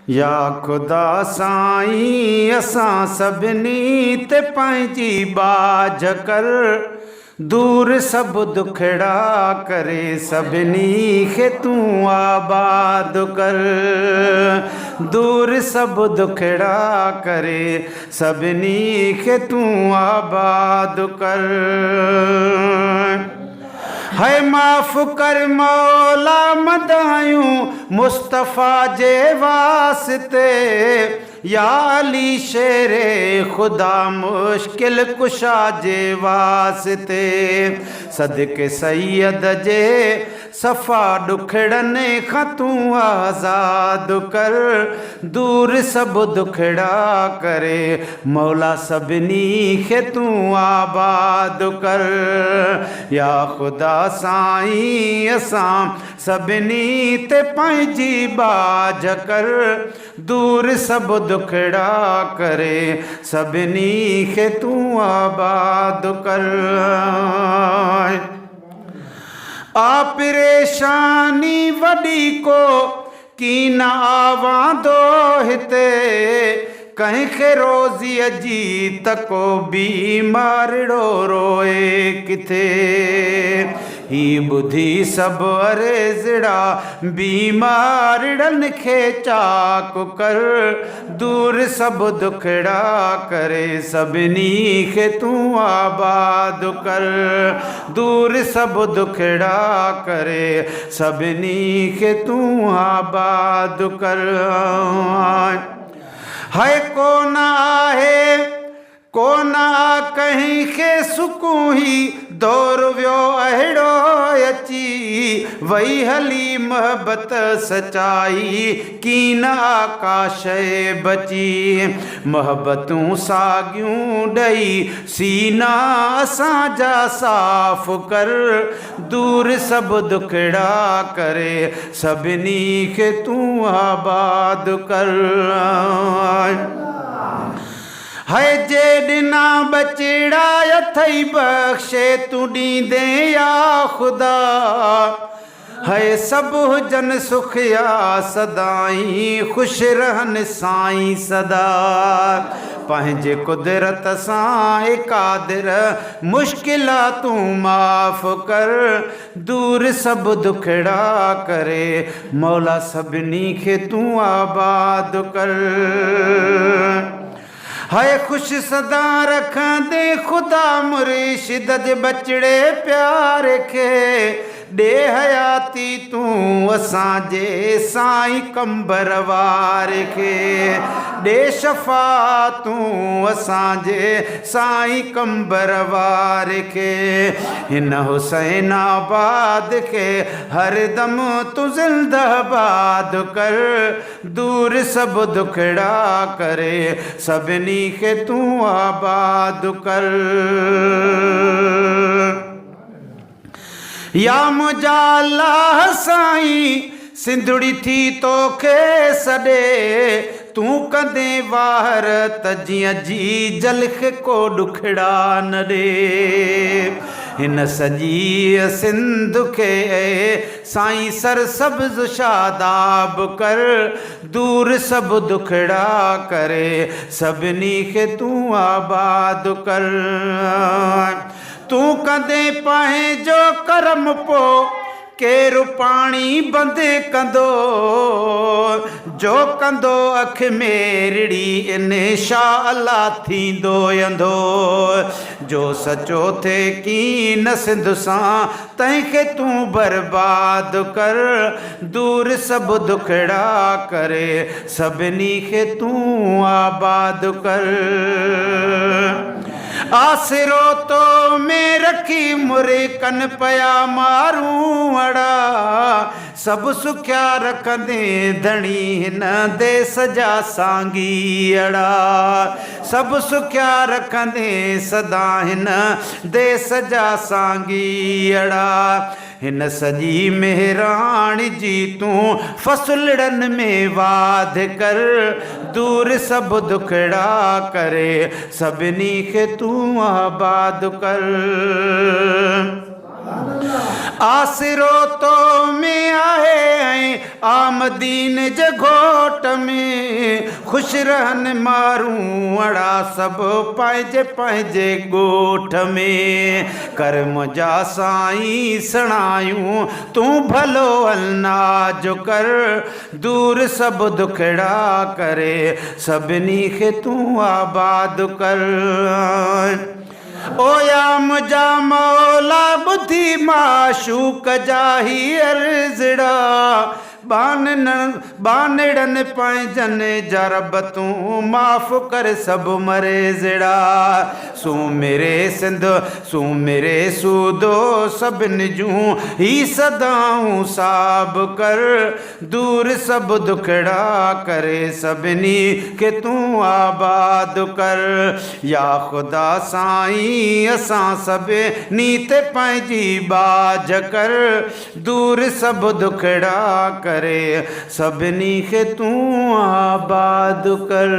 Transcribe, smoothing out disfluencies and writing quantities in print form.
या खुदा साईं असां सभिनी ते पंहिंजी बाज कर, दूर सभु दुखड़ा करे सभिनी खे तूं आबाद कर। दूर सभु दुखड़ा करे सभिनी खे तूं आबाद कर। है माफ़ कर मौला मदायूं मुस्तफ़ा जे वास्ते, या अली शेरे खुदा मुश्किल कुशा जे वास्ते। सदके सैयद जे सफ़ा ॾुखड़नि खां तूं आज़ाद कर, दूर सभु दुखड़ा करे मौला सभिनी खे तूं आबाद कर। या खुदा साईं असां सभिनी ते पंहिंजी बाज कर, दूर सभु दुखड़ा करे सभिनी खे तूं आबाद कर। आ परेशानी वॾी को की न आवांदो हिते, कंहिंखे रोज़ीअ जी त को बीमारड़ो रोए किथे। ही ॿुधी सभु अर्ज़ड़ा बीमारड़नि खे चाक कर, दूर सभु दुखड़ा करे सभिनी खे तूं आबाद कर। दूर सभु दुखड़ा करे सभिनी खे तूं आबाद कर। है कोन आहे कोन आ कहीं खे सुकूं ही दौर वियो अहिड़ो अची, वही हली मोहब्बत सचाई कीन आकाश बची। मोहब्बतूं साॻियूं ॾई सीना असांजा साफ़ कर, दूर सभु दुखड़ा करे सभिनी खे तूं आबाद कर। है जे ॾिना बचड़ा अथई बख़्शे तूं ॾींदे या खुदा, है सभु हुजनि सुखिया सदाई ख़ुशि रहनि साईं सदा। पंहिंजे कुदरत सां कादिर मुश्किला तूं माफ़ कर, दूर सभु दुखड़ा करे मौला सभिनी खे तूं आबाद कर। है खुश सदा रखंदे खुदा मुर्शिद जे बचड़े प्यार खे, ॾे हयाती तूं असांजे साईं कंबर वार खे। ॾे शफ़ा तूं असांजे साईं कंबर वार खे। हिन हुसैनाबाद खे हरदम तूं ज़िंदाबाद कर, दूर सभु दुखड़ा करे सभिनी खे तूं आबाद कर। या मुंहिंजा अल्लाह साईं सिंधड़ी थी तोखे सॾे, तूं कंदे वार त जीअं जी जलख को ॾुखड़ा न ॾे। हिन सॼी सिंध खे साईं सर सब्ज़ शादाब कर, दूर सभु दुखड़ा करे सभिनी खे तूं आबाद कर। तूं कंदे पंहिंजो करम पो केरु पाणी बंद कंदो, जो कंदो अख मेरड़ी इनशा अल्लाह थींदो अंधो। जो सचो थे कीन सिंध सां तंहिंखे तूं बर्बाद कर, दूर सभु दुखड़ा करे सभिनी खे तूं आबाद कर। आसिरो तो में रखी मुरे कन पया मारूं अड़ा, सभु सुख्या रखंदे धणी हिन देस जा सांगी अड़ा। सभु सुख्या रखंदे सदा हिन देस जा सांगी अड़ा। हिन सॼी मेहराणी जी तूं फसुलड़नि में वाध कर, दूर सभु दुखड़ा करे सभिनी खे तूं आबाद कर। आसिरो तो में आहे आमदीन जे घोट में, खुश रहन मारूं अड़ा सब पंहिंजे पंहिंजे ॻोठ में कर्म जा साईं सणायूं तूं भलो अलनाज कर दूर सब दुखड़ा करे सभिनी खे तूं आबाद कर ओ या मुंहिंजा मौला ॿुधी माशूक जा ही अर्ज़ड़ा बानड़नि पंहिंजनि जा रब तूं माफ़ कर सभु मरेज़ड़ा सू मेरे सूदो सभिनी जूं ही सदाऊं साब कर दूर सब दुखड़ा करे सभिनी के तूं आबाद कर या ख़ुदा साईं असां सभिनी ते पंहिंजी बाज कर दूर सब दुखड़ा करे सभिनी खे तूं आबाद कर।